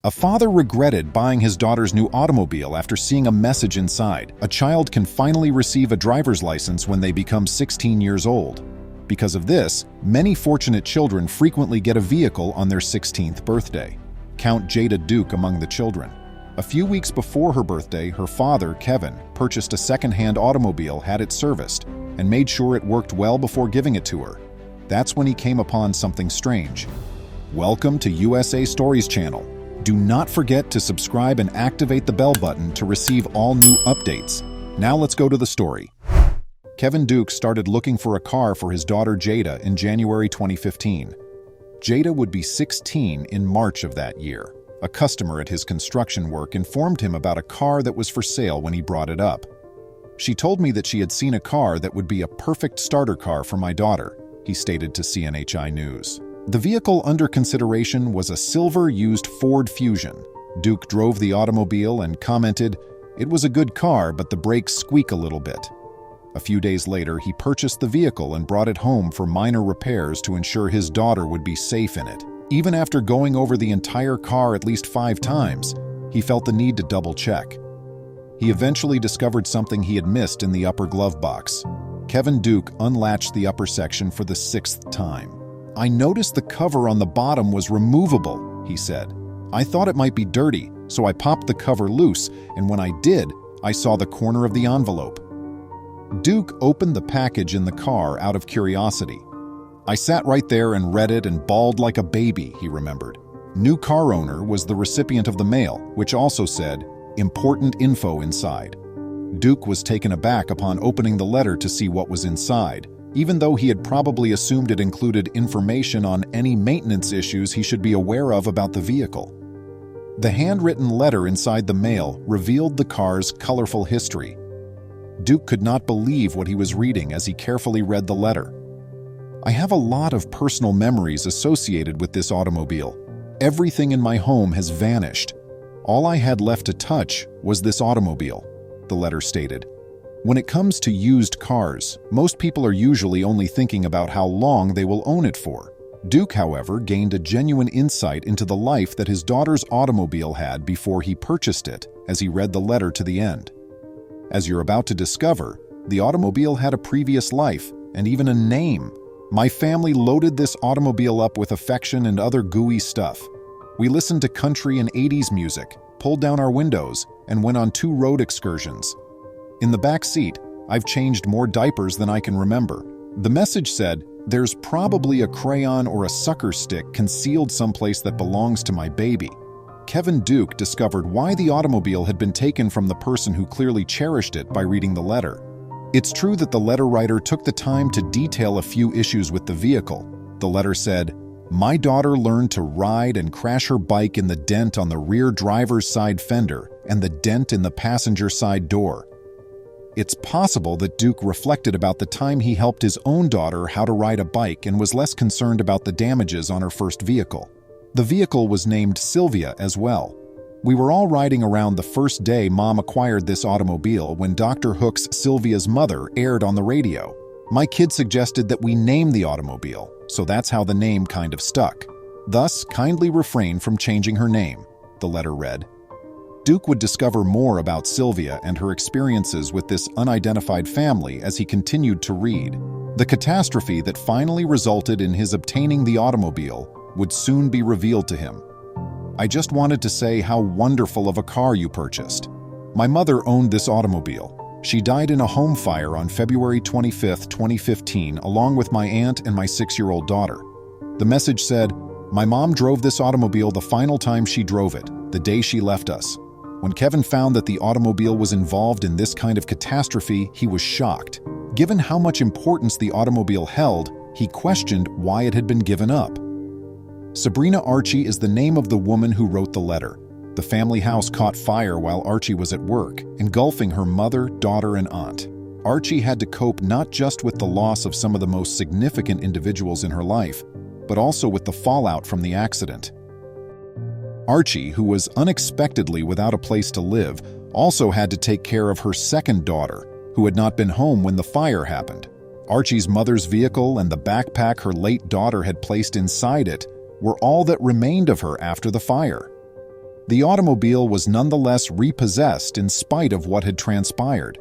A father regretted buying his daughter's new automobile after seeing a message inside. A child can finally receive a driver's license when they become 16 years old. Because of this, many fortunate children frequently get a vehicle on their 16th birthday. Count Jada Duke among the children. A few weeks before her birthday, her father, Kevin, purchased a second-hand automobile, had it serviced, and made sure it worked well before giving it to her. That's when he came upon something strange. Welcome to USA Stories channel. Do not forget to subscribe and activate the bell button to receive all new updates. Now let's go to the story. Kevin Duke started looking for a car for his daughter Jada in January 2015. Jada would be 16 in March of that year. A customer at his construction work informed him about a car that was for sale when he brought it up. "She told me that she had seen a car that would be a perfect starter car for my daughter," he stated to CNHI News. The vehicle under consideration was a silver used Ford Fusion. Duke drove the automobile and commented, "It was a good car, but the brakes squeak a little bit." A few days later, he purchased the vehicle and brought it home for minor repairs to ensure his daughter would be safe in it. Even after going over the entire car at least 5 times, he felt the need to double-check. He eventually discovered something he had missed in the upper glove box. Kevin Duke unlatched the upper section for the 6th time. "I noticed the cover on the bottom was removable," he said. "I thought it might be dirty, so I popped the cover loose, and when I did, I saw the corner of the envelope." Duke opened the package in the car out of curiosity. "I sat right there and read it and bawled like a baby," he remembered. New car owner was the recipient of the mail, which also said, "Important info inside." Duke was taken aback upon opening the letter to see what was inside, even though he had probably assumed it included information on any maintenance issues he should be aware of about the vehicle. The handwritten letter inside the mail revealed the car's colorful history. Duke could not believe what he was reading as he carefully read the letter. "I have a lot of personal memories associated with this automobile. Everything in my home has vanished. All I had left to touch was this automobile," the letter stated. When it comes to used cars, most people are usually only thinking about how long they will own it for. Duke, however, gained a genuine insight into the life that his daughter's automobile had before he purchased it, as he read the letter to the end. As you're about to discover, the automobile had a previous life and even a name. "My family loaded this automobile up with affection and other gooey stuff. We listened to country and 80s music, pulled down our windows, and went on 2 road excursions. In the back seat, I've changed more diapers than I can remember." The message said, "There's probably a crayon or a sucker stick concealed someplace that belongs to my baby." Kevin Duke discovered why the automobile had been taken from the person who clearly cherished it by reading the letter. It's true that the letter writer took the time to detail a few issues with the vehicle. The letter said, "My daughter learned to ride and crash her bike in the dent on the rear driver's side fender and the dent in the passenger side door." It's possible that Duke reflected about the time he helped his own daughter how to ride a bike and was less concerned about the damages on her first vehicle. The vehicle was named Sylvia as well. "We were all riding around the first day Mom acquired this automobile when Dr. Hook's Sylvia's Mother aired on the radio. My kid suggested that we name the automobile, so that's how the name kind of stuck. Thus, kindly refrain from changing her name," the letter read. Duke would discover more about Sylvia and her experiences with this unidentified family as he continued to read. The catastrophe that finally resulted in his obtaining the automobile would soon be revealed to him. "I just wanted to say how wonderful of a car you purchased. My mother owned this automobile. She died in a home fire on February 25, 2015, along with my aunt and my 6-year-old daughter." The message said, "My mom drove this automobile the final time she drove it, the day she left us." When Kevin found that the automobile was involved in this kind of catastrophe, he was shocked. Given how much importance the automobile held, he questioned why it had been given up. Sabrina Archie is the name of the woman who wrote the letter. The family house caught fire while Archie was at work, engulfing her mother, daughter, and aunt. Archie had to cope not just with the loss of some of the most significant individuals in her life, but also with the fallout from the accident. Archie, who was unexpectedly without a place to live, also had to take care of her second daughter, who had not been home when the fire happened. Archie's mother's vehicle and the backpack her late daughter had placed inside it were all that remained of her after the fire. The automobile was nonetheless repossessed in spite of what had transpired.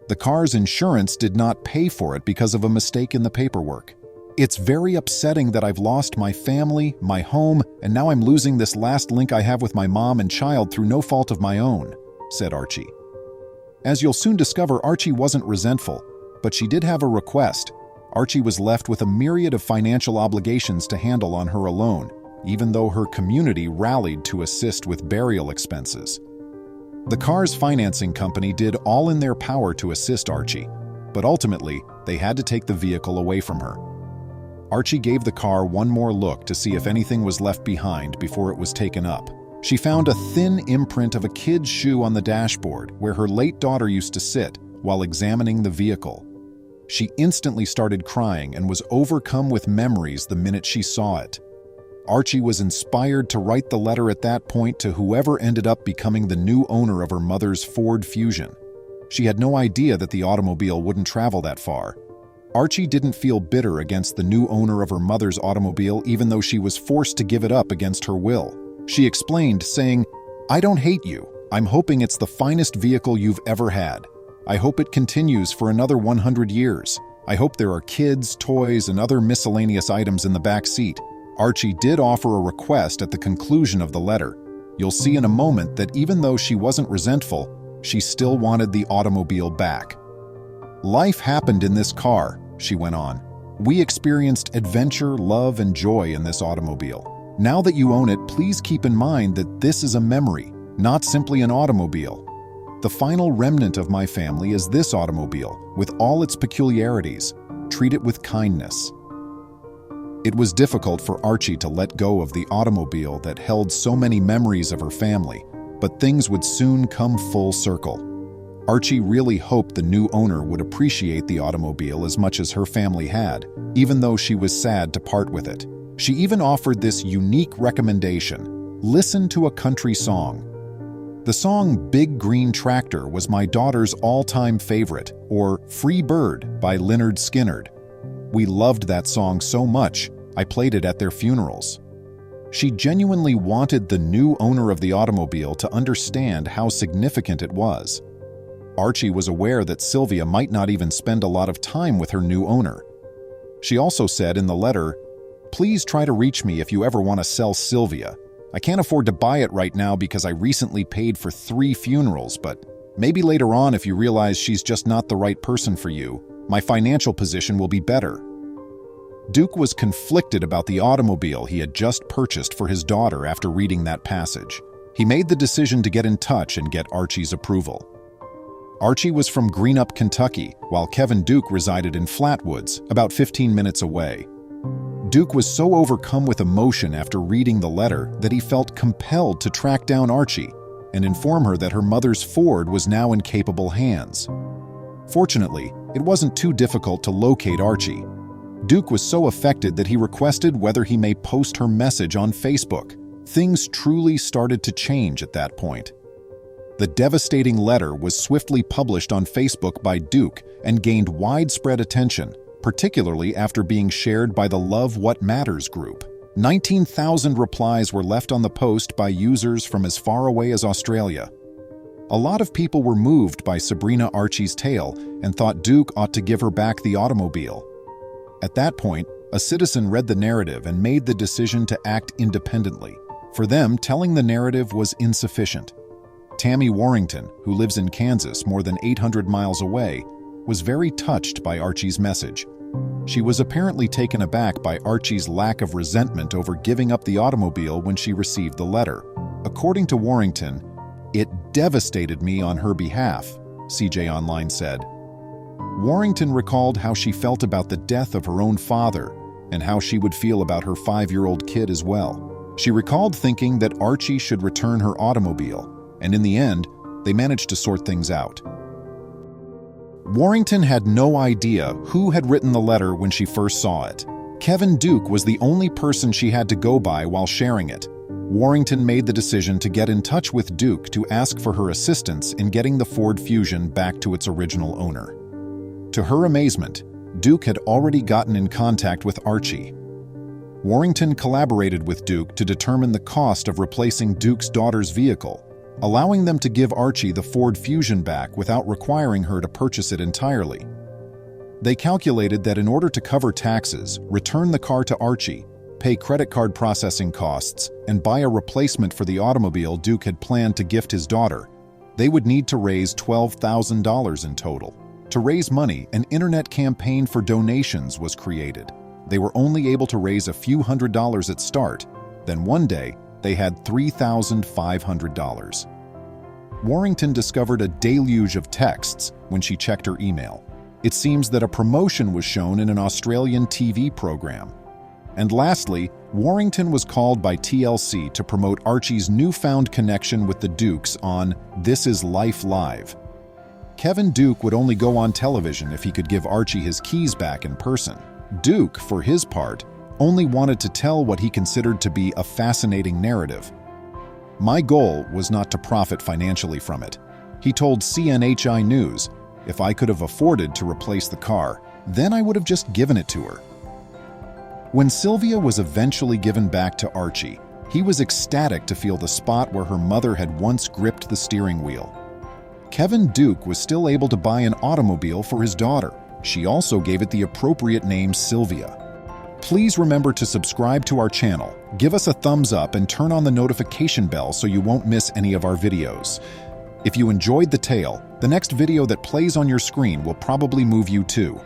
The car's insurance did not pay for it because of a mistake in the paperwork. "It's very upsetting that I've lost my family, my home, and now I'm losing this last link I have with my mom and child through no fault of my own," said Archie. As you'll soon discover, Archie wasn't resentful, but she did have a request. Archie was left with a myriad of financial obligations to handle on her alone, even though her community rallied to assist with burial expenses. The car's financing company did all in their power to assist Archie, but ultimately, they had to take the vehicle away from her. Archie gave the car one more look to see if anything was left behind before it was taken up. She found a thin imprint of a kid's shoe on the dashboard where her late daughter used to sit while examining the vehicle. She instantly started crying and was overcome with memories the minute she saw it. Archie was inspired to write the letter at that point to whoever ended up becoming the new owner of her mother's Ford Fusion. She had no idea that the automobile wouldn't travel that far. Archie didn't feel bitter against the new owner of her mother's automobile even though she was forced to give it up against her will. She explained, saying, "I don't hate you. I'm hoping it's the finest vehicle you've ever had. I hope it continues for another 100 years. I hope there are kids, toys, and other miscellaneous items in the back seat." Archie did offer a request at the conclusion of the letter. You'll see in a moment that even though she wasn't resentful, she still wanted the automobile back. "Life happened in this car," she went on. "We experienced adventure, love, and joy in this automobile. Now that you own it, please keep in mind that this is a memory, not simply an automobile. The final remnant of my family is this automobile, with all its peculiarities. Treat it with kindness." It was difficult for Archie to let go of the automobile that held so many memories of her family, but things would soon come full circle. Archie really hoped the new owner would appreciate the automobile as much as her family had, even though she was sad to part with it. She even offered this unique recommendation: listen to a country song. The song Big Green Tractor was my daughter's all-time favorite, or Free Bird by Lynyrd Skynyrd. We loved that song so much, I played it at their funerals. She genuinely wanted the new owner of the automobile to understand how significant it was. Archie was aware that Sylvia might not even spend a lot of time with her new owner. She also said in the letter, "Please try to reach me if you ever want to sell Sylvia. I can't afford to buy it right now because I recently paid for 3 funerals, but maybe later on if you realize she's just not the right person for you, my financial position will be better." Duke was conflicted about the automobile he had just purchased for his daughter after reading that passage. He made the decision to get in touch and get Archie's approval. Archie was from Greenup, Kentucky, while Kevin Duke resided in Flatwoods, about 15 minutes away. Duke was so overcome with emotion after reading the letter that he felt compelled to track down Archie and inform her that her mother's Ford was now in capable hands. Fortunately, it wasn't too difficult to locate Archie. Duke was so affected that he requested whether he may post her message on Facebook. Things truly started to change at that point. The devastating letter was swiftly published on Facebook by Duke and gained widespread attention, particularly after being shared by the Love What Matters group. 19,000 replies were left on the post by users from as far away as Australia. A lot of people were moved by Sabrina Archie's tale and thought Duke ought to give her back the automobile. At that point, a citizen read the narrative and made the decision to act independently. For them, telling the narrative was insufficient. Tammy Warrington, who lives in Kansas more than 800 miles away, was very touched by Archie's message. She was apparently taken aback by Archie's lack of resentment over giving up the automobile when she received the letter. According to Warrington, "It devastated me on her behalf," CJ Online said. Warrington recalled how she felt about the death of her own father and how she would feel about her 5-year-old kid as well. She recalled thinking that Archie should return her automobile, and in the end, they managed to sort things out. Warrington had no idea who had written the letter when she first saw it. Kevin Duke was the only person she had to go by while sharing it. Warrington made the decision to get in touch with Duke to ask for her assistance in getting the Ford Fusion back to its original owner. To her amazement, Duke had already gotten in contact with Archie. Warrington collaborated with Duke to determine the cost of replacing Duke's daughter's vehicle, allowing them to give Archie the Ford Fusion back without requiring her to purchase it entirely. They calculated that in order to cover taxes, return the car to Archie, pay credit card processing costs, and buy a replacement for the automobile Duke had planned to gift his daughter, they would need to raise $12,000 in total. To raise money, an internet campaign for donations was created. They were only able to raise a few $100s at start. Then one day, they had $3,500. Warrington discovered a deluge of texts when she checked her email. It seems that a promotion was shown in an Australian TV program. And lastly, Warrington was called by TLC to promote Archie's newfound connection with the Dukes on This Is Life Live. Kevin Duke would only go on television if he could give Archie his keys back in person. Duke, for his part, only wanted to tell what he considered to be a fascinating narrative. My goal was not to profit financially from it. He told CNHI News, if I could have afforded to replace the car, then I would have just given it to her. When Sylvia was eventually given back to Archie, he was ecstatic to feel the spot where her mother had once gripped the steering wheel. Kevin Duke was still able to buy an automobile for his daughter. She also gave it the appropriate name Sylvia. Please remember to subscribe to our channel, give us a thumbs up, and turn on the notification bell so you won't miss any of our videos. If you enjoyed the tale, the next video that plays on your screen will probably move you too.